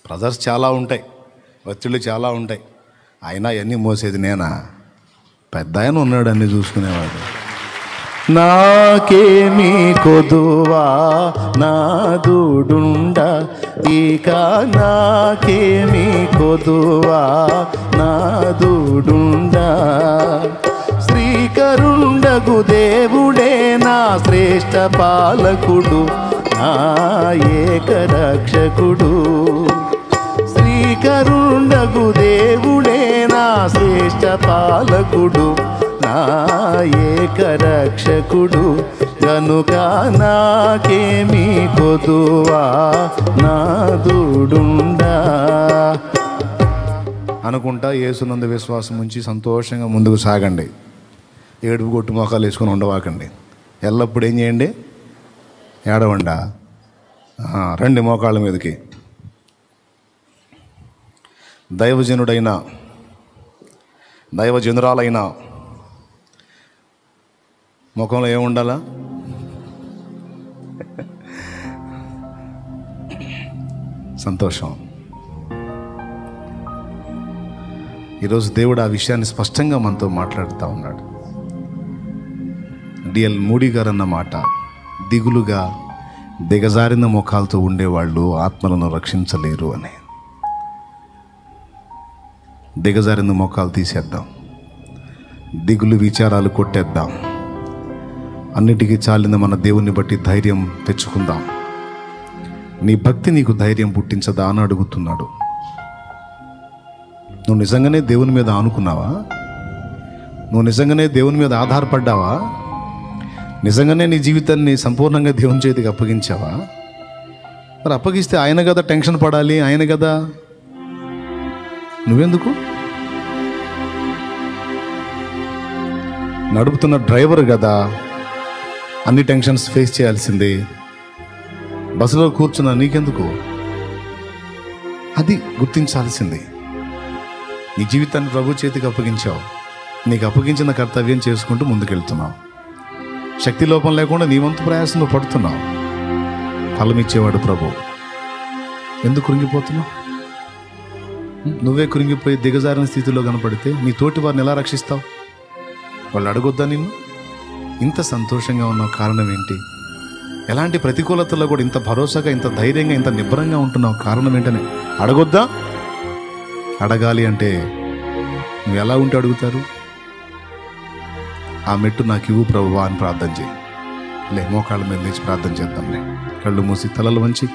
Pressures చాలా ఉంటాయి, ఒత్తిళ్ళు చాలా ఉంటాయి. అయినా అవన్నీ మోసేది నేనా? పెద్ద ఆయన ఉన్నాడు అన్నీ చూసుకునేవాడు. నాకేమీ కొదువా నాదుడుండ, ఇక నాకేమీ కొదువా నాదుడుండ. శ్రీకరుండగు దేవుడే నా శ్రేష్ఠ పాలకుడు, నా ఏకరక్షకుడు. శ్రీకరుండగు దేవుడే నా శ్రేష్ఠ పాలకుడు, నా ఏకరక్షకుడు. గనుక నాకేమీ కొదువా నాదుడుండా అనుకుంటా యేసునందు విశ్వాసం ఉంచి సంతోషంగా ముందుకు సాగండి. ఏడుపు కొట్టు మోకాలు వేసుకొని ఉండవాకండి. ఎల్లప్పుడూ ఏం చేయండి? ఏడవండా. రండి మోకాళ్ళ మీదకి. దైవజనుడైన దైవజనురాలైన ముఖంలో ఏముండాలా? సంతోషం. ఈరోజు దేవుడు ఆ విషయాన్ని స్పష్టంగా మనతో మాట్లాడుతూ ఉన్నాడు. డిఎల్ మూడీ గారు అన్న మాట, దిగులుగా దిగజారిన ముఖాలతో ఉండేవాళ్ళు ఆత్మలను రక్షించలేరు అని. దిగజారిన ముఖాలు తీసేద్దాం, దిగులు విచారాలు కొట్టేద్దాం, అన్నిటికీ చాలిన మన దేవుని బట్టి ధైర్యం తెచ్చుకుందాం. నీ భక్తి నీకు ధైర్యం పుట్టించదా అని అడుగుతున్నాడు. నువ్వు నిజంగానే దేవుని మీద ఆనుకున్నావా? నువ్వు నిజంగానే దేవుని మీద ఆధారపడ్డావా? నిజంగానే నీ జీవితాన్ని సంపూర్ణంగా దేవుని చేతికి అప్పగించావా? మరి అప్పగిస్తే ఆయన కదా టెన్షన్ పడాలి, ఆయన కదా. నువ్వెందుకు? నడుపుతున్న డ్రైవర్ కదా అన్ని టెన్షన్స్ ఫేస్ చేయాల్సిందే. బస్సులో కూర్చున్నా నీకెందుకు? అది గుర్తించాల్సింది. నీ జీవితాన్ని ప్రభు చేతికి అప్పగించావు. నీకు అప్పగించిన కర్తవ్యం చేసుకుంటూ ముందుకెళ్తున్నావు. శక్తి లోపం లేకుండా నీ వంతు ప్రయాసంలో పడుతున్నావు. ఫలమిచ్చేవాడు ప్రభు. ఎందుకు కృంగిపోతున్నావు? నువ్వే కృంగిపోయి దిగజారిన స్థితిలో కనపడితే నీ తోటి వారిని ఎలా రక్షిస్తావు? వాళ్ళు అడగొద్దా నిన్ను? ఇంత సంతోషంగా ఉన్న కారణం ఏంటి? ఎలాంటి ప్రతికూలతలో కూడా ఇంత భరోసాగా, ఇంత ధైర్యంగా, ఇంత నిబ్బరంగా ఉంటున్నావు కారణం ఏంటని అడగొద్దా? అడగాలి అంటే నువ్వు ఎలా ఉంటే అడుగుతారు? ఆ మెట్టు నాకు ఇవ్వు ప్రభువా అని ప్రార్థన చేయి. మోకాళ్ళ మీద లేచి ప్రార్థన చేద్దాంలే. కళ్ళు మూసి తలలు వంచి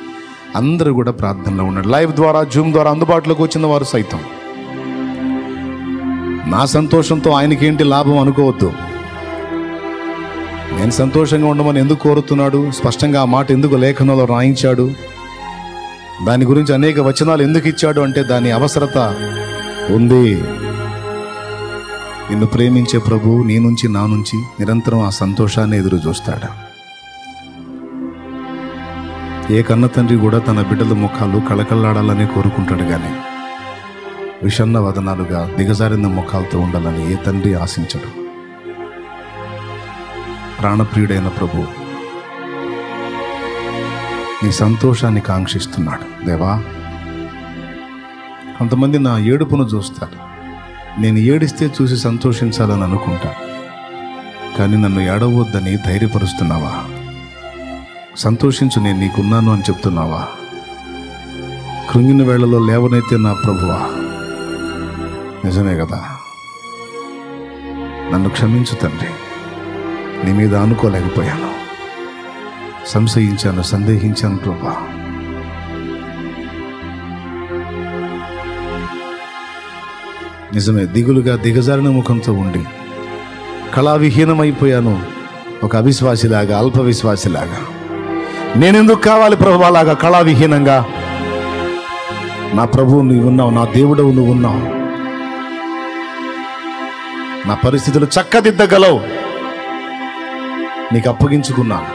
అందరూ కూడా ప్రార్థనలో ఉన్నాడు. లైవ్ ద్వారా, జూమ్ ద్వారా అందుబాటులోకి వచ్చిన వారు సైతం నా సంతోషంతో ఆయనకేంటి లాభం అనుకోవద్దు. నేను సంతోషంగా ఉండమని ఎందుకు కోరుతున్నాడు? స్పష్టంగా ఆ మాట ఎందుకు లేఖనంలో రాయించాడు? దాని గురించి అనేక వచనాలు ఎందుకు ఇచ్చాడు అంటే దాని అవసరత ఉంది. నిన్ను ప్రేమించే ప్రభు నీ నుంచి, నా నుంచి నిరంతరం ఆ సంతోషాన్ని ఎదురు చూస్తాడు. ఏ కన్న తండ్రి కూడా తన బిడ్డల ముఖాలు కళకళలాడాలని కోరుకుంటాడు, కానీ విషన్న వదనాలుగా దిగజారిన ముఖాలతో ఉండాలని ఏ తండ్రి ఆశించడు. ప్రాణప్రియుడైన ప్రభు నీ సంతోషాన్ని కాంక్షిస్తున్నాడు. దేవా, కొంతమంది నా ఏడుపును చూస్తారు. నేను ఏడిస్తే చూసి సంతోషించాలని అనుకుంటా, కానీ నన్ను ఏడవద్దని ధైర్యపరుస్తున్నావా? సంతోషించు, నేను నీకున్నాను అని చెప్తున్నావా? కృంగిన వేళలో లేవనైతే నా ప్రభువా, నిజమే కదా. నన్ను క్షమించు తండ్రి, నీ మీద ఆనుకోలేకపోయాను, సంశయించాను, సందేహించాను ప్రభువా. నిజమే, దిగులుగా దిగజారిన ముఖంతో ఉండి కళావిహీనమైపోయాను. ఒక అవిశ్వాసిలాగా, అల్ప విశ్వాసిలాగా. నేనెందుకు కావాలి ప్రభువాలాగా కళావిహీనంగా? నా ప్రభువు నువ్వు ఉన్నావు, నా దేవుడవు నువ్వు ఉన్నావు. నా పరిస్థితులు చక్కదిద్దగలవు. నీకు అప్పగించుకున్నాను.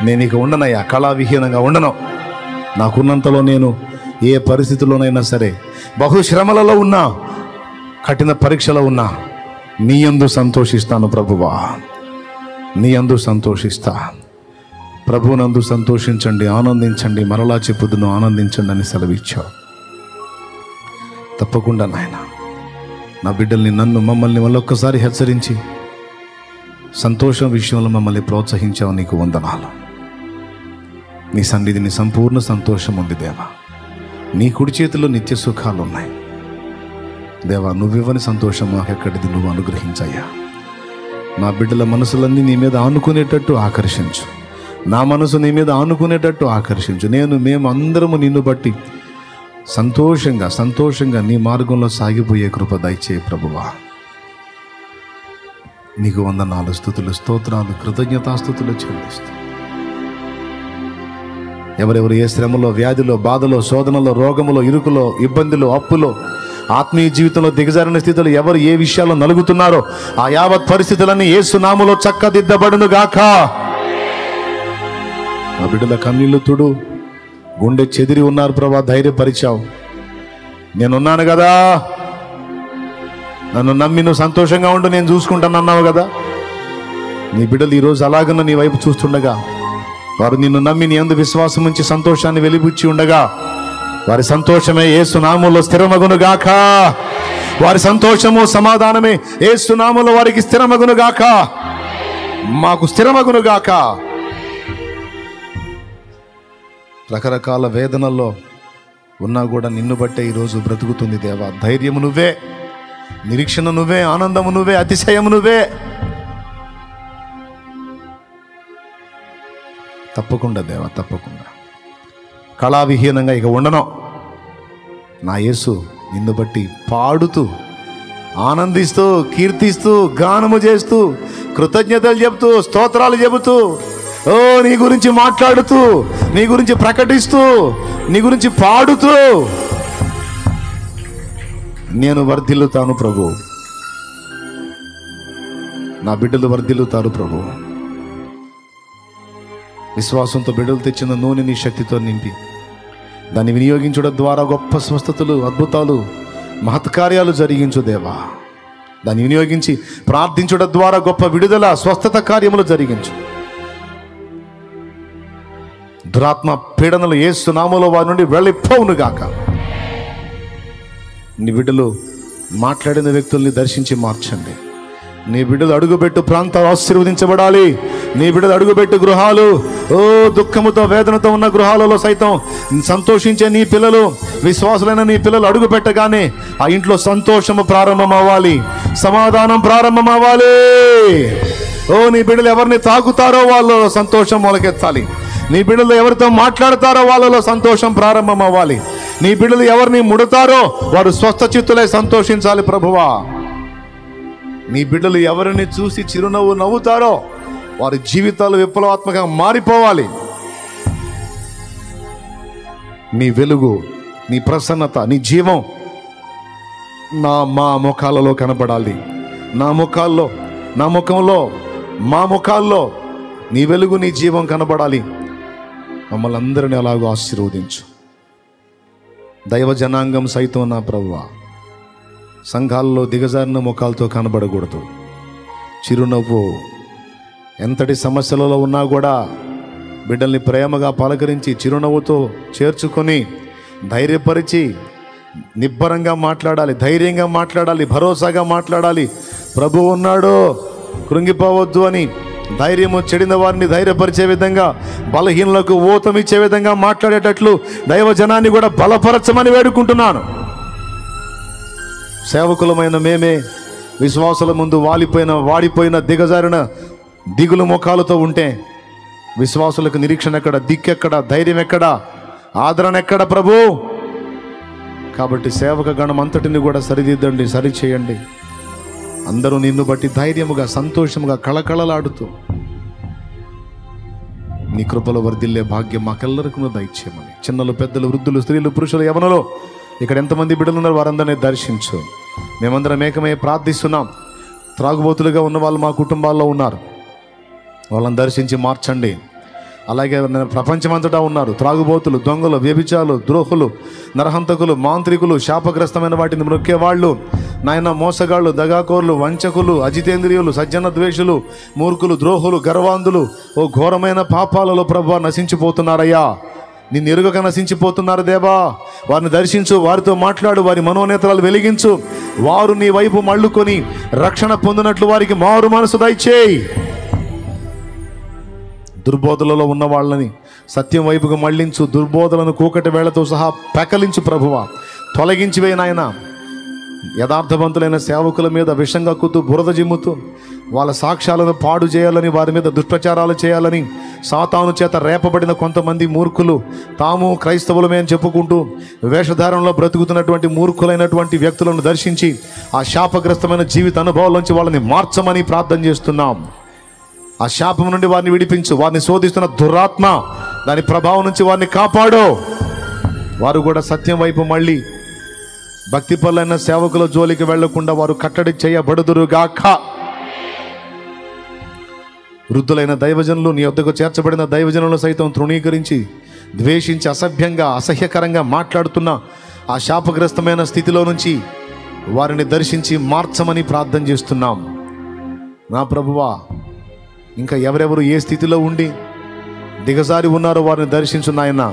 నేను ఇక ఉండనయ్యా, కళావిహీనంగా ఉండను. నాకున్నంతలో నేను ఏ పరిస్థితుల్లోనైనా సరే, బహుశ్రమలలో ఉన్నా, కఠిన పరీక్షలో ఉన్నా, నీ యందు సంతోషిస్తాను ప్రభువా, నీ యందు సంతోషిస్తా. ప్రభువునందు సంతోషించండి, ఆనందించండి, మరలా చెప్పుదును ఆనందించండి అని సెలవిచ్చావు. తప్పకుండా నాయన, నా బిడ్డల్ని, నన్ను, మమ్మల్ని మళ్ళొక్కసారి హెచ్చరించి సంతోషం విషయంలో మమ్మల్ని ప్రోత్సహించావు. నీకు వందనాలు. నీ సన్నిధిని సంపూర్ణ సంతోషం ఉంది దేవా. నీ కుడి చేతిలో నిత్య సుఖాలు ఉన్నాయి దేవా. నువ్వివ్వని సంతోషం మాకెక్కడిది, నువ్వు అనుగ్రహించయ్యా. నా బిడ్డల మనసులన్నీ నీ మీద ఆనుకునేటట్టు ఆకర్షించు. నా మనసు నీ మీద ఆనుకునేటట్టు ఆకర్షించు. మేము అందరము నిన్ను బట్టి సంతోషంగా నీ మార్గంలో సాగిపోయే కృప దయచేయి ప్రభువా. నీకు వందనాలు, స్తుతులు, స్తోత్రాలు, కృతజ్ఞతాస్తుతులు చెల్లిస్తూ ఎవరెవరు ఏ శ్రమలో, వ్యాధిలో, బాధలో, శోధనలో, రోగములో, ఇరుకులో, ఇబ్బందిలో, అప్పులో, ఆత్మీయ జీవితంలో దిగజారిన స్థితిలో ఎవరు ఏ విషయాల్లో నలుగుతున్నారో ఆ యావత్ పరిస్థితులన్నీ యేసు నామములో చక్కదిద్దబడును గాక. నా బిడ్డల కన్నీళ్లు తుడు. గుండె చెదిరి ఉన్నారు ప్రభా, ధైర్యపరిచావు. నేనున్నాను కదా, నన్ను నమ్మి నువ్వు సంతోషంగా ఉండు, నేను చూసుకుంటానన్నావు కదా. నీ బిడ్డలు ఈరోజు అలాగన్నా నీ వైపు చూస్తుండగా, వారు నిన్ను నమ్మి నీ యందు విశ్వాసం ఉంచి సంతోషాన్ని వెలిబుచ్చి ఉండగా, వారి సంతోషమే యేసు నామములో స్థిరమగును గాక. వారి సంతోషము, సమాధానమే యేసు నామములో వారికి స్థిరమగును గాక, మాకు స్థిరమగును గాక. రకరకాల వేదనల్లో ఉన్నా కూడా నిన్ను బట్టే ఈరోజు బ్రతుకుతుంది దేవా. ధైర్యము నువ్వే, నిరీక్షణ నువ్వే, ఆనందము నువ్వే, అతిశయము నువ్వే. తప్పకుండా దేవా, తప్పకుండా కళావిహీనంగా ఇక ఉండను. నా యేసు నిన్ను బట్టి పాడుతూ, ఆనందిస్తూ, కీర్తిస్తూ, గానము చేస్తూ, కృతజ్ఞతలు చెబుతూ, స్తోత్రాలు చెబుతూ, నీ గురించి మాట్లాడుతూ, నీ గురించి ప్రకటిస్తూ, నీ గురించి పాడుతూ నేను వర్ధిల్లుతాను ప్రభు. నా బిడ్డలు వర్ధిల్లుతారు ప్రభు. విశ్వాసంతో బిడ్డలు తెచ్చిన నూనె నీ శక్తితో నింపి దాన్ని వినియోగించడం ద్వారా గొప్ప స్వస్థతలు, అద్భుతాలు, మహత్కార్యాలు జరిగించు దేవా. దాన్ని వినియోగించి ప్రార్థించడం ద్వారా గొప్ప విడుదల, స్వస్థత కార్యములు జరిగించు. దురాత్మ పీడనలు యేసు నామములో వారి నుండి వెళ్ళిపోవును గాక. నీ బిడ్డలు మాట్లాడిన వ్యక్తుల్ని దర్శించి మార్చండి. నీ బిడ్డలు అడుగుబెట్టు ప్రాంతాలు ఆశీర్వదించబడాలి. నీ బిడ్డలు అడుగుబెట్టు గృహాలు, దుఃఖముతో, వేదనతో ఉన్న గృహాలలో సైతం సంతోషించే నీ పిల్లలు, విశ్వాసులైన నీ పిల్లలు అడుగు పెట్టగానే ఆ ఇంట్లో సంతోషము ప్రారంభం అవ్వాలి, సమాధానం ప్రారంభం అవ్వాలి. నీ బిడ్డలు ఎవరిని తాకుతారో వాళ్ళలో సంతోషం మొలకెత్తాలి. నీ బిడ్డలు ఎవరితో మాట్లాడతారో వాళ్ళలో సంతోషం ప్రారంభం అవ్వాలి. నీ బిడ్డలు ఎవరిని ముడతారో వారు స్వస్థ చిత్తులై సంతోషించాలి ప్రభువా. నీ బిడ్డలు ఎవరిని చూసి చిరునవ్వు నవ్వుతారో వారి జీవితాలు విప్లవాత్మకంగా మారిపోవాలి. నీ వెలుగు, నీ ప్రసన్నత, నీ జీవం మా ముఖాలలో కనపడాలి. మా ముఖాల్లో నీ వెలుగు, నీ జీవం కనబడాలి. మమ్మల్ని అందరినీ అలాగూ ఆశీర్వదించు. దైవ జనాంగం సైతం నా ప్రభువా సంఘాల్లో దిగజారిన ముఖాలతో కనబడకూడదు. చిరునవ్వు, ఎంతటి సమస్యలలో ఉన్నా కూడా బిడ్డల్ని ప్రేమగా పలకరించి చిరునవ్వుతో చేర్చుకొని ధైర్యపరిచి నిబ్బరంగా మాట్లాడాలి, ధైర్యంగా మాట్లాడాలి, భరోసాగా మాట్లాడాలి. ప్రభు ఉన్నాడు, కృంగిపోవద్దు అని ధైర్యము చెడిన వారిని ధైర్యపరిచే విధంగా, బలహీనులకు ఊతమిచ్చే విధంగా మాట్లాడేటట్లు దైవ జనాన్ని కూడా బలపరచమని వేడుకుంటున్నాను. సేవకులమైన మేమే విశ్వాసుల ముందు వాడిపోయిన దిగజారిన దిగులు ముఖాలతో ఉంటే విశ్వాసులకు నిరీక్షణ ఎక్కడ, దిక్కెక్కడ, ధైర్యం ఎక్కడ, ఆదరణ ఎక్కడ ప్రభు? కాబట్టి సేవక గణం అంతటిని కూడా సరిదిద్దండి, సరిచేయండి. అందరూ నిన్ను బట్టి ధైర్యముగా, సంతోషముగా, కళకళలాడుతూ నీ కృపలో వర్ధిల్లే భాగ్యం మాకెల్లరికీ దయచేయమని, చిన్నలు, పెద్దలు, వృద్ధులు, స్త్రీలు, పురుషులు, యవనులు, ఇక్కడ ఎంతమంది బిడ్డలు ఉన్నారు వారందరినీ దర్శించు. మేమందరం ఏకమై ప్రార్థిస్తున్నాం. త్రాగుబోతులుగా ఉన్న వాళ్ళు మా కుటుంబాల్లో ఉన్నారు, వాళ్ళని దర్శించి మార్చండి. అలాగే ప్రపంచమంతటా ఉన్నారు త్రాగుబోతులు, దొంగలు, వ్యభిచారులు, ద్రోహులు, నరహంతకులు, మాంత్రికులు, శాపగ్రస్తమైన వాటిని మొక్కేవాళ్ళు, నాయన మోసగాళ్ళు, దగాకోర్లు, వంచకులు, అజితేంద్రియులు, సజ్జన ద్వేషులు, మూర్ఖులు, ద్రోహులు, గర్వాంధులు ఓ ఘోరమైన పాపాలలో ప్రభువా నశించిపోతున్నారయ్యా. నిన్ను ఎరుగక నశించిపోతున్నారు దేవా. వారిని దర్శించు, వారితో మాట్లాడు, వారి మనోనేత్రాలు వెలిగించు. వారు నీ వైపు మళ్ళుకొని రక్షణ పొందినట్లు వారికి మారు మనసు దయచేయి. దుర్బోధలలో ఉన్న వాళ్ళని సత్యం వైపుకు మళ్లించు. దుర్బోధలను కూకటి వేళతో సహా పెకలించు ప్రభువా, తొలగించి వేయి నాయన. యథార్థవంతులైన సేవకుల మీద విషం కక్కుతూ బురద జిమ్ముతూ వాళ్ళ సాక్ష్యాలను పాడు చేయాలని, వారి మీద దుష్ప్రచారాలు చేయాలని సాతాను చేత రేపబడిన కొంతమంది మూర్ఖులు తాము క్రైస్తవులమే అని చెప్పుకుంటూ వేషధారణలో బ్రతుకుతున్నటువంటి మూర్ఖులైనటువంటి వ్యక్తులను దర్శించి ఆ శాపగ్రస్తమైన జీవిత అనుభవాల్లోంచి వాళ్ళని మార్చమని ప్రార్థన చేస్తున్నాం. ఆ శాపం నుండి వారిని విడిపించు. వారిని శోధిస్తున్న దురాత్మ దాని ప్రభావం నుంచి వారిని కాపాడు. వారు కూడా సత్యం వైపు మళ్ళీ భక్తి పరులైన సేవకుల జోలికి వెళ్లకుండా వారు కట్టడి చేయబడుదురుగాక. వృద్ధులైన దైవజనులు, నీ వద్దకు చేర్చబడిన దైవజనులు సైతం తృణీకరించి ద్వేషించి అసభ్యంగా అసహ్యకరంగా మాట్లాడుతున్న ఆ శాపగ్రస్తమైన స్థితిలో నుంచి వారిని దర్శించి మార్చమని ప్రార్థన చేస్తున్నాం. నా ప్రభువా, ఇంకా ఎవరెవరు ఏ స్థితిలో ఉండి దిగజారి ఉన్నారో వారిని దర్శించు నాయన.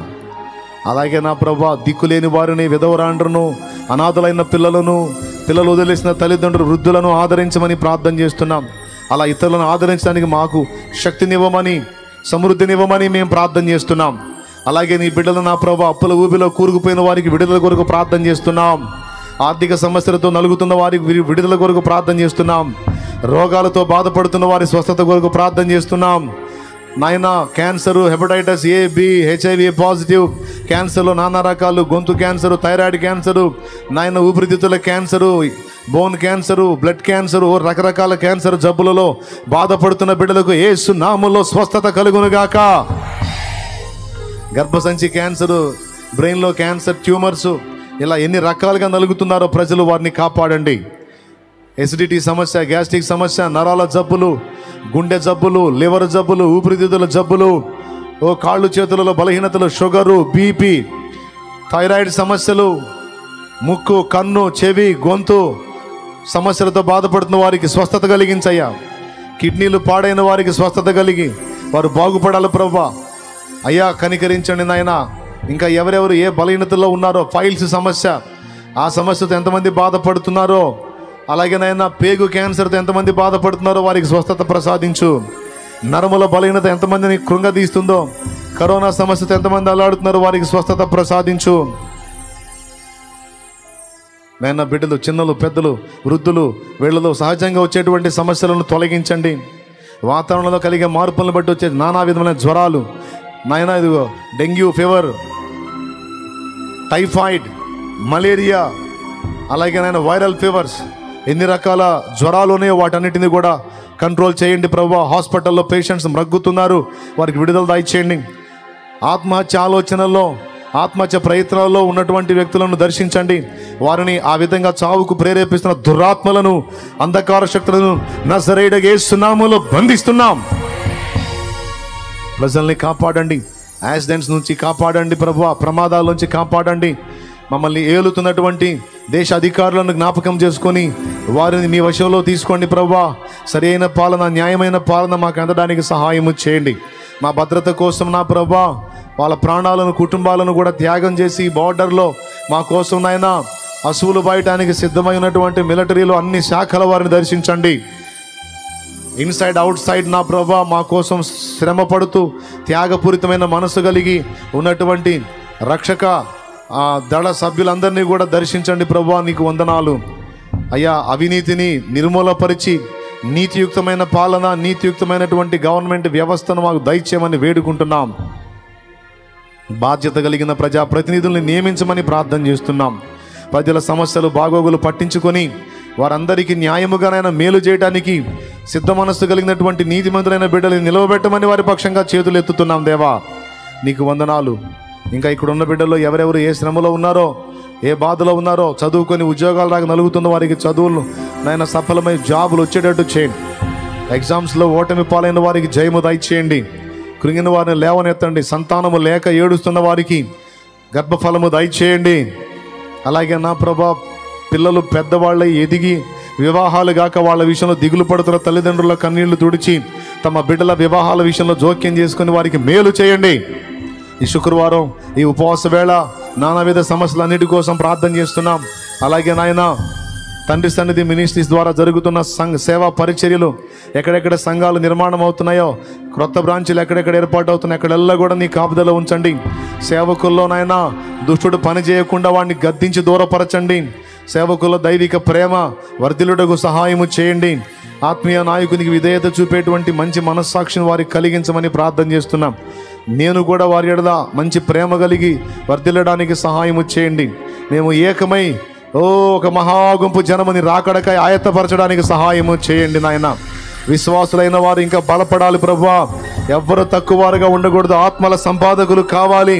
అలాగే నా ప్రభువా, దిక్కులేని వారిని, విధవరాండ్రను, అనాథలైన పిల్లలు వదిలేసిన తల్లిదండ్రులు, వృద్ధులను ఆదరించమని ప్రార్థన చేస్తున్నాం. అలా ఇతరులను ఆదరించడానికి మాకు శక్తినివ్వమని, సమృద్ధినివ్వమని మేము ప్రార్థన చేస్తున్నాం. అలాగే నీ బిడ్డలు నా ప్రభువా, అప్పుల ఊబిలో కూరుకుపోయిన వారికి విడుదల కొరకు ప్రార్థన చేస్తున్నాం. ఆర్థిక సమస్యలతో నలుగుతున్న వారికి విడుదల కొరకు ప్రార్థన చేస్తున్నాం. రోగాలతో బాధపడుతున్న వారి స్వస్థత కొరకు ప్రార్థన చేస్తున్నాం. నాయన, cancer, hepatitis A, B, HIV positive క్యాన్సర్లు నానా రకాలు, గొంతు క్యాన్సరు, థైరాయిడ్ క్యాన్సరు, నాయన ఊపిరితిత్తుల cancer, bone cancer, blood cancer, రకరకాల క్యాన్సర్ జబ్బులలో బాధపడుతున్న బిడ్డలకు యేసు నామములో స్వస్థత కలుగునుగాక. గర్భసంచి క్యాన్సరు, బ్రెయిన్లో క్యాన్సర్ ట్యూమర్స్, ఇలా ఎన్ని రకాలుగా నలుగుతున్నారో ప్రజలు, వారిని కాపాడండి. ఎసిడిటీ సమస్య, గ్యాస్ట్రిక్ సమస్య, నరాల జబ్బులు, గుండె జబ్బులు, లివర్ జబ్బులు, ఊపిరితిత్తుల జబ్బులు, కాళ్ళు చేతులలో బలహీనతలు, షుగరు, BP, థైరాయిడ్ సమస్యలు, ముక్కు, కన్ను, చెవి, గొంతు సమస్యలతో బాధపడుతున్న వారికి స్వస్థత కలిగించయ్యా. కిడ్నీలు పాడైన వారికి స్వస్థత కలిగి వారు బాగుపడాలి ప్రభువా. అయ్యా కనికరించండి నాయన. ఇంకా ఎవరెవరు ఏ బలహీనతలో ఉన్నారో, ఫైల్స్ సమస్య, ఆ సమస్యతో ఎంతమంది బాధపడుతున్నారో, అలాగే నాయన పేగు క్యాన్సర్తో ఎంతమంది బాధపడుతున్నారో వారికి స్వస్థత ప్రసాదించు. నరముల బలహీనత ఎంతమందిని కృంగదీస్తుందో, కరోనా సమస్యతో ఎంతమంది అల్లాడుతున్నారో వారికి స్వస్థత ప్రసాదించు. నాయన, బిడ్డలు, చిన్నలు, పెద్దలు, వృద్ధులు, వీళ్ళలో సహజంగా వచ్చేటువంటి సమస్యలను తొలగించండి. వాతావరణంలో కలిగే మార్పులను బట్టి వచ్చే నానా విధమైన జ్వరాలు, నాయన ఇదిగో డెంగ్యూ ఫీవర్, టైఫాయిడ్, మలేరియా, అలాగే నాయన వైరల్ ఫీవర్స్, ఎన్ని రకాల జ్వరాలు ఉన్నాయో వాటన్నిటిని కూడా కంట్రోల్ చేయండి ప్రభువా. హాస్పిటల్లో పేషెంట్స్ మ్రగ్గుతున్నారు, వారికి విడుదల దయచేయండి. ఆత్మహత్య ఆలోచనల్లో, ఆత్మహత్య ప్రయత్నాల్లో ఉన్నటువంటి వ్యక్తులను దర్శించండి. వారిని ఆ విధంగా చావుకు ప్రేరేపిస్తున్న దురాత్మలను, అంధకార శక్తులను నజరేయుడైన యేసు నామములో బంధిస్తున్నాం. ప్రజల్ని కాపాడండి, యాక్సిడెంట్స్ నుంచి కాపాడండి ప్రభువా, ప్రమాదాల నుంచి కాపాడండి. మమ్మల్ని ఏలుతున్నటువంటి దేశ అధికారులను జ్ఞాపకం చేసుకొని వారిని మీ వశంలో తీసుకోండి ప్రభువా. సరైన పాలన, న్యాయమైన పాలన మాకు అందడానికి సహాయము చేయండి. మా భద్రత కోసం నా ప్రభువా, వాళ్ళ ప్రాణాలను, కుటుంబాలను కూడా త్యాగం చేసి బార్డర్లో మా కోసం నాయన అసువులు బాయటానికి సిద్ధమైనటువంటి మిలిటరీలో అన్ని శాఖల వారిని దర్శించండి. ఇన్సైడ్ అవుట్ సైడ్ నా ప్రభువా, మా కోసం శ్రమ పడుతూ త్యాగపూరితమైన మనసు కలిగి ఉన్నటువంటి రక్షక దళ సభ్యులందరినీ కూడా దర్శించండి ప్రభువా. నీకు వందనాలు అయ్యా. అవినీతిని నిర్మూలపరిచి నీతియుక్తమైన పాలన, నీతియుక్తమైనటువంటి గవర్నమెంట్ వ్యవస్థను మాకు దయచేయమని వేడుకుంటున్నాం. బాధ్యత కలిగిన ప్రజాప్రతినిధుల్ని నియమించమని ప్రార్థన చేస్తున్నాం. ప్రజల సమస్యలు, బాగోగులు పట్టించుకొని వారందరికీ న్యాయముగానైనా మేలు చేయడానికి సిద్ధ మనస్సు కలిగినటువంటి నీతిమంతులైన బిడ్డలు నిలవబెట్టమని వారి పక్షంగా చేతులు ఎత్తుతున్నాం దేవా. నీకు వందనాలు. ఇంకా ఇక్కడ ఉన్న బిడ్డల్లో ఎవరెవరు ఏ శ్రమలో ఉన్నారో, ఏ బాధలో ఉన్నారో, చదువుకొని ఉద్యోగాలు రాక నలుగుతున్న వారికి చదువులు నాయన సఫలమై జాబులు వచ్చేటట్టు చేయండి. ఎగ్జామ్స్లో ఓటమి పాలైన వారికి జయము దయచేయండి. కృంగిన వారిని లేవనెత్తండి. సంతానము లేక ఏడుస్తున్న వారికి గర్భఫలము దయచేయండి. అలాగే నా ప్రభా, పిల్లలు పెద్దవాళ్ళై ఎదిగి వివాహాలు గాక వాళ్ళ విషయంలో దిగులు పడుతున్న తల్లిదండ్రుల కన్నీళ్లు తుడిచి తమ బిడ్డల వివాహాల విషయంలో జోక్యం చేసుకుని వారికి మేలు చేయండి. ఈ శుక్రవారం ఈ ఉపవాస వేళ నానావిధ సమస్యలన్నిటి కోసం ప్రార్థన చేస్తున్నాం. అలాగే నాయన తండ్రి సన్నిధి మినిస్ట్రీస్ ద్వారా జరుగుతున్న సేవా పరిచర్యలు, ఎక్కడెక్కడ సంఘాలు నిర్మాణం అవుతున్నాయో, క్రొత్త బ్రాంచీలు ఎక్కడెక్కడ ఏర్పాటు అవుతున్నాయి, అక్కడెల్లా కూడా నీ కాపుదల ఉంచండి. సేవకుల్లోనైనా దుష్టుడు పని చేయకుండా వాడిని గద్దించి దూరపరచండి. సేవకుల దైవిక ప్రేమ వర్ధిల్లుటకు సహాయము చేయండి. ఆత్మీయ నాయకునికి విధేయత చూపేటువంటి మంచి మనస్సాక్షిని వారికి కలిగించమని ప్రార్థన చేస్తున్నాం. నేను కూడా వారి ఎడల మంచి ప్రేమ కలిగి వర్ధిల్లడానికి సహాయము చేయండి. మేము ఏకమై ఒక మహాగుంపు జనముని రాకడకై ఆయత్తపరచడానికి సహాయము చేయండి నాయన. విశ్వాసులైన వారు ఇంకా బలపడాలి ప్రభువా. ఎవ్వరు తక్కువగా ఉండకూడదు. ఆత్మల సంపాదకులు కావాలి.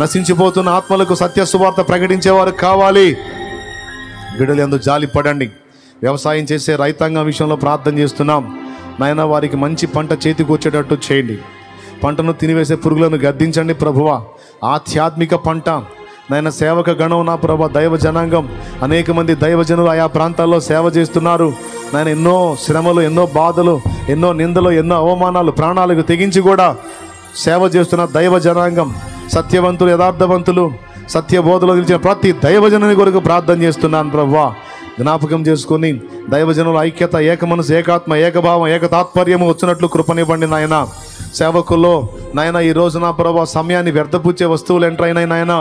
నశించిపోతున్న ఆత్మలకు సత్య సువార్త ప్రకటించేవారు కావాలి. బిడ్డలు ఎందు జాలి పడండి. వ్యవసాయం చేసే రైతాంగం విషయంలో ప్రార్థన చేస్తున్నాం నాయన. వారికి మంచి పంట చేతికి వచ్చేటట్టు చేయండి. పంటను తినివేసే పురుగులను గద్దించండి ప్రభువా. ఆధ్యాత్మిక పంట నాయన, సేవక గణం నా ప్రభా, దైవ జనాంగం అనేక మంది దైవజనులు ఆయా ప్రాంతాల్లో సేవ చేస్తున్నారు నాయన. ఎన్నో శ్రమలు, ఎన్నో బాధలు, ఎన్నో నిందలు, ఎన్నో అవమానాలు ప్రాణాలకు తెగించి కూడా సేవ చేస్తున్న దైవ జనాంగం, సత్యవంతులు, యథార్థవంతులు, సత్యబోధలో నిలిచిన ప్రతి దైవజనుని కొరకు ప్రార్థన చేస్తున్నాను ప్రభువా. జ్ఞాపకం చేసుకొని దైవజనుల ఐక్యత, ఏక మనసు, ఏకాత్మ, ఏకభావం, ఏక తాత్పర్యము వచ్చినట్లు కృపనివ్వండి నాయన. సేవకుల్లో నాయన ఈ రోజు నా ప్రభా సమయాన్ని వ్యర్థపుచ్చే వస్తువులు ఎంటర్ అయినాయి నాయన.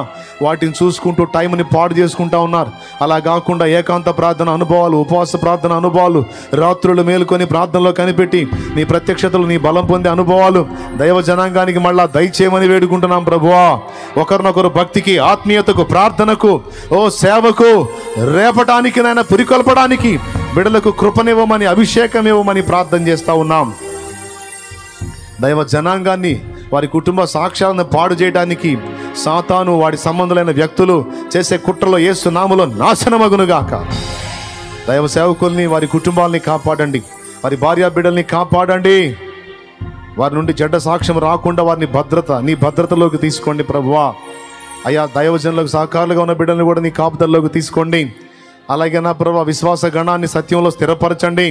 వాటిని చూసుకుంటూ టైంని పాడు చేసుకుంటా ఉన్నారు. అలా కాకుండా ఏకాంత ప్రార్థన అనుభవాలు, ఉపవాస ప్రార్థన అనుభవాలు, రాత్రులు మేలుకొని ప్రార్థనలో కనిపెట్టి నీ ప్రత్యక్షతలు, నీ బలం పొందే అనుభవాలు దైవ జనాంగానికి మళ్ళా దయచేయమని వేడుకుంటున్నాం ప్రభువా. ఒకరినొకరు భక్తికి, ఆత్మీయతకు, ప్రార్థనకు, సేవకు రేపటానికి నాయన, పురికొల్పడానికి బిడ్డలకు కృపనివ్వమని, అభిషేకం ఇవ్వమని ప్రార్థన చేస్తూ ఉన్నాం. దైవ జనాంగాన్ని, వారి కుటుంబ సాక్ష్యాలను పాడు చేయడానికి సాతాను, వాడి సంబంధులైన వ్యక్తులు చేసే కుట్రలో యేసు నామములో నాశనమగునుగాక. దైవ సేవకుల్ని, వారి కుటుంబాలని కాపాడండి. వారి భార్య బిడ్డల్ని కాపాడండి. వారి నుండి చెడ్డ సాక్ష్యం రాకుండా వారిని నీ భద్రతలోకి తీసుకోండి ప్రభువా. అయ్యా, దైవజనులకు సహకారులుగా ఉన్న బిడ్డల్ని కూడా నీ కాపుదల్లోకి తీసుకోండి. అలాగే నా ప్రభువా, విశ్వాస గణాన్ని సత్యంలో స్థిరపరచండి.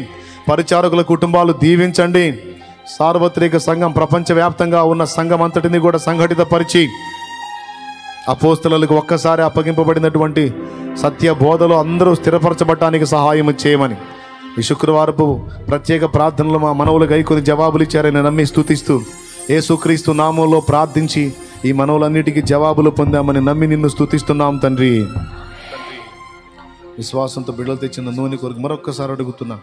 పరిచారకుల కుటుంబాలు దీవించండి. సార్వత్రిక సంఘం, ప్రపంచవ్యాప్తంగా ఉన్న సంఘం అంతటిని కూడా సంఘటితపరిచి అపోస్తలులకు ఒక్కసారి అప్పగింపబడినటువంటి సత్య బోధలో అందరూ స్థిరపరచబడటానికి సహాయం చేయమని ఈ శుక్రవారపు ప్రత్యేక ప్రార్థనలు మా మనవులు గైకొని జవాబులు ఇచ్చారని నమ్మి స్తుతిస్తూ యేసుక్రీస్తు నామంలో ప్రార్థించి ఈ మనవులన్నిటికీ జవాబులు పొందామని నమ్మి నిన్ను స్తుతిస్తున్నాం తండ్రి. విశ్వాసంతో బిడ్డలు తెచ్చిన నూనె కొరకు మరొక్కసారి అడుగుతున్నా,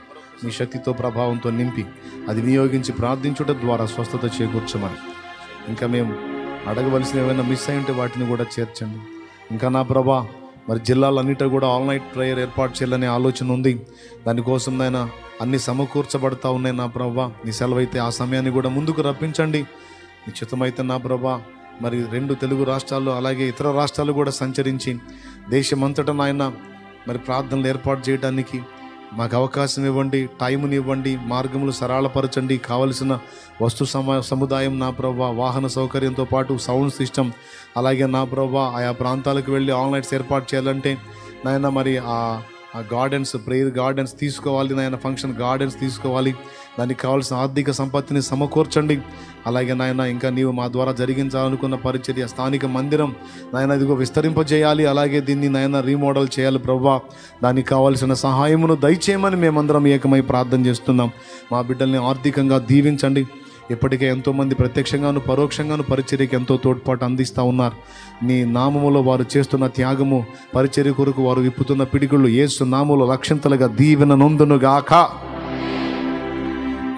మీ శక్తితో, ప్రభావంతో నింపి అది వినియోగించి ప్రార్థించుట ద్వారా స్వస్థత చేకూర్చమని. ఇంకా మేము అడగవలసిన ఏమైనా మిస్ అయి ఉంటే వాటిని కూడా చేర్చండి. ఇంకా నా ప్రభా, మరి జిల్లాలన్నిటా కూడా ఆల్ నైట్ ప్రేయర్ ఏర్పాటు చేయాలనే ఆలోచన ఉంది. దానికోసం నాయన అన్ని సమకూర్చబడతా ఉన్నాయి నా ప్రభా. నీ సెలవైతే ఆ సమయాన్ని కూడా ముందుకు రప్పించండి. నిశ్చితమైతే నా ప్రభా, మరి 2 తెలుగు రాష్ట్రాల్లో అలాగే ఇతర రాష్ట్రాలు కూడా సంచరించి దేశమంతటా నాయన మరి ప్రార్థనలు ఏర్పాటు చేయడానికి మాకు అవకాశం ఇవ్వండి, టైంని ఇవ్వండి, మార్గములు సరళపరచండి. కావలసిన వస్తు సముదాయం నా ప్రభా, వాహన సౌకర్యంతో పాటు సౌండ్ సిస్టమ్, అలాగే నా ప్రభా ఆయా ప్రాంతాలకు వెళ్ళి ఆన్లైన్స్ ఏర్పాటు చేయాలంటే నాయన మరి ఆ గార్డెన్స్, ప్రేయర్ గార్డెన్స్ తీసుకోవాలి నాయన, ఫంక్షన్ గార్డెన్స్ తీసుకోవాలి. దానికి కావాల్సిన ఆర్థిక సంపత్తిని సమకూర్చండి. అలాగే నాయన ఇంకా నీవు మా ద్వారా జరిగించాలనుకున్న పరిచర్య, స్థానిక మందిరం నాయన ఇదిగో విస్తరింపజేయాలి. అలాగే దీన్ని నాయన రీమోడల్ చేయాలి ప్రభువా. దానికి కావాల్సిన సహాయమును దయచేయమని మేమందరం ఏకమై ప్రార్థన చేస్తున్నాం. మా బిడ్డల్ని ఆర్థికంగా దీవించండి. ఇప్పటికే ఎంతోమంది ప్రత్యక్షంగాను పరోక్షంగాను పరిచర్యకి ఎంతో తోడ్పాటు అందిస్తూ ఉన్నారు. నీ నామములో వారు చేస్తున్న త్యాగము, పరిచర్య కొరకు వారు విప్పుతున్న పిడిగుళ్ళు యేసు నామములో లక్షంతలుగా దీవెన నొందునుగాక.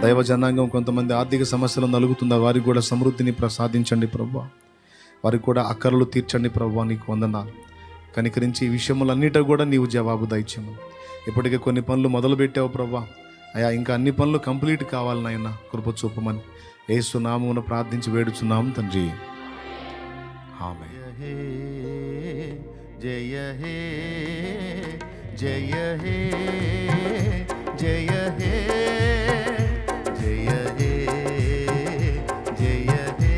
దైవ జనాంగం కొంతమంది ఆర్థిక సమస్యలు నలుగుతున్నారు, వారికి కూడా సమృద్ధిని ప్రసాదించండి ప్రభువా. వారికి కూడా అక్కర్లు తీర్చండి ప్రభువా. నీకు వందనాలు. కనికరించి ఈ విషయములన్నిటి కూడా నీవు జవాబు దయచేయము. ఇప్పటికే కొన్ని పనులు మొదలుపెట్టావు ప్రభువా. అయ్యా, ఇంకా అన్ని పనులు కంప్లీట్ కావాలి నాయన, కృప చూపమని యేసు నామమున ప్రార్థించి వేడుచున్నాం తండ్రి. ఆమేన్. జయ హే జయ హే జయ హే జయ హే జయ హే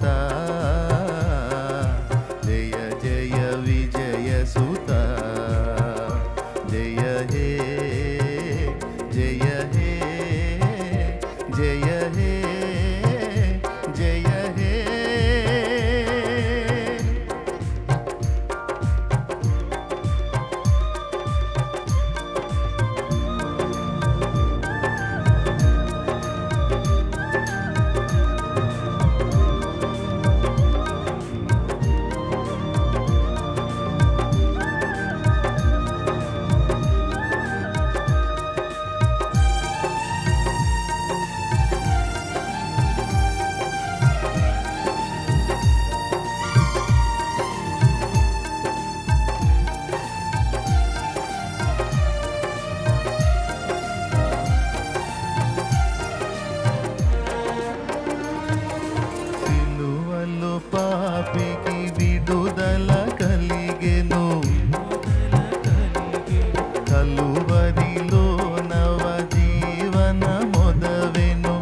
सुता जय जय विजय सुता जय हे जय हे जय हे जय हे పాపికి విడుదల కలిగెను కలువరిలో నవ జీవన మొదవెను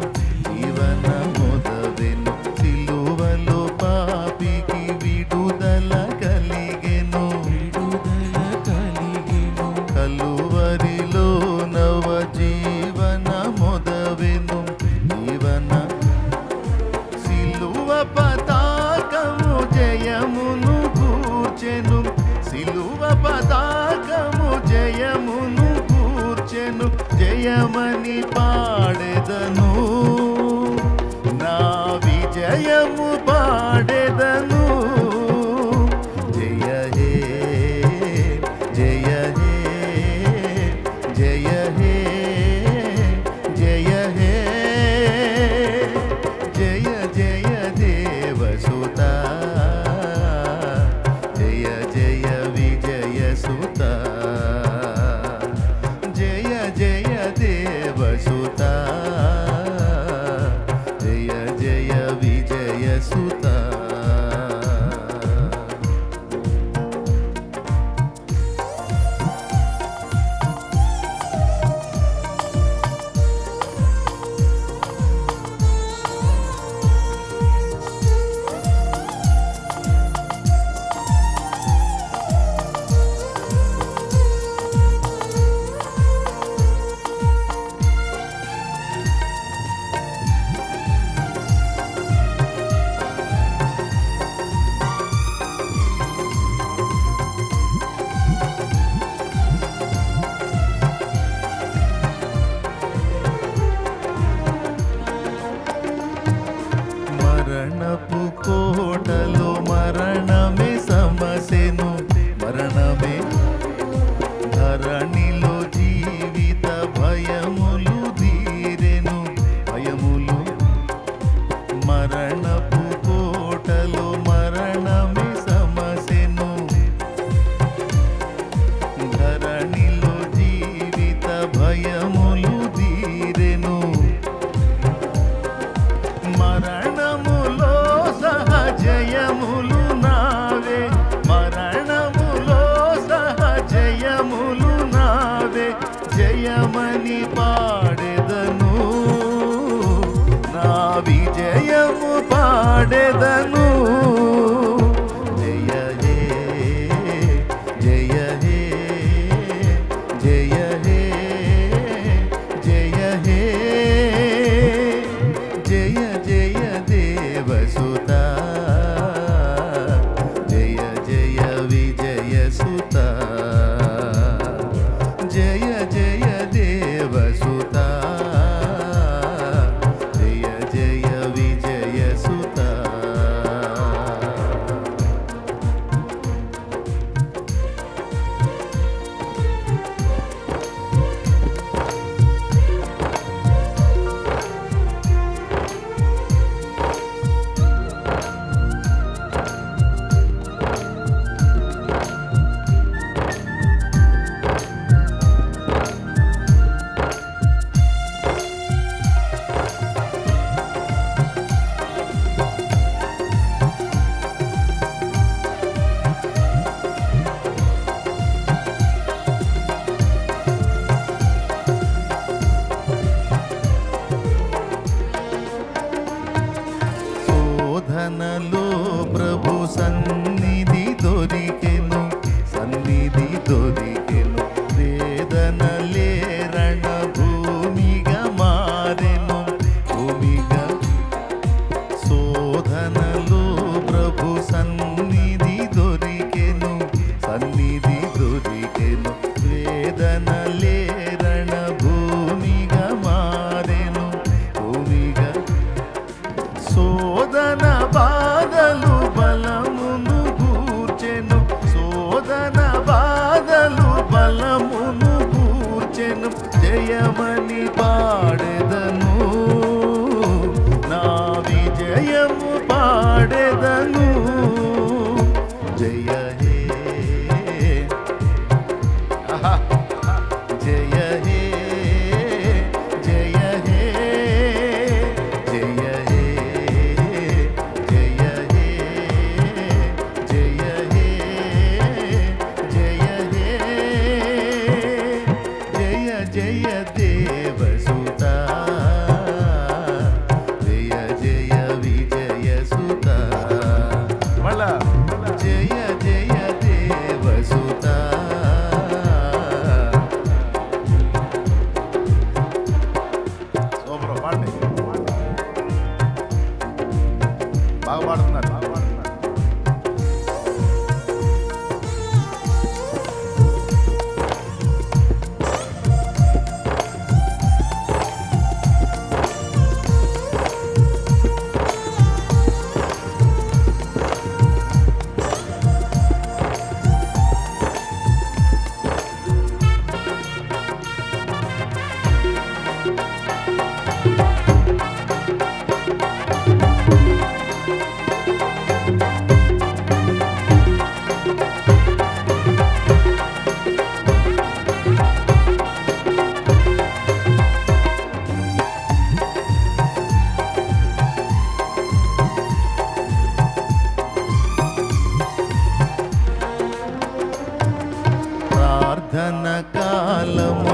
జీవన మొదవెను సిలువలో పాపికి విడుదల కలిగెను కలువరిలో నవ జీవన మొదవెను జీవన సిలువ పతాకము జయమును కూర్చెను సిలువ పతాకము జయమును కూర్చెను జయమని పాడెదను నా విజయము పాడెదను జయ హే జయ హే జయ హే జయ హే जय जय देवसुता जय जय विजय सुता जय जय देवसुता जय जय विजय सुता మరణపు కోటలో మరణమే సమసెను మరణమే ధరణిలో జీవిత భయములు తీరెను భయములు మరణపు కోటలో మరణమే సమసెను ధరణిలో జీవిత భయములు తీరెను మరణములో సహజయములు నావే మరణములో సహజయములు నావే జయమని పాడెదను నా విజయము పాడెదను జయ హే జయ హే జయ హే జయ హే जय जय देवसुता जय जय विजय सुता जय जय देवसुता जय जय विजय सुता సన్నిధి దొరికెను, సన్నిధి దొరికెను. వేదనలే రణ భూమిగా మారెను, భూమిగా. శోధనలో ప్రభు సన్నిధి దొరికెను, సన్నిధి దొరికెను. వేదనలే రణ భూమిగా మారెను, భూమిగా. శోధన బాధలు బలమును గూర్చెను, శోధన బాధలు బలమును గూర్చెను. జయమని పాడెదను, నా విజయము పాడెదను. జయ హే, ఆహా. జయ హే, జయ హే, జయ హే, జయ హే, జయ హే, జయ హే. జయ జయ దేవసుతా, జయ జయ విజయసుతా. మళ్ళా జయ జయ దేవసుతా. సూపర్, పాడండి. బాగా పాడుతున్నారు, బాగా పాడుతున్నారు. ప్రార్థన కాలము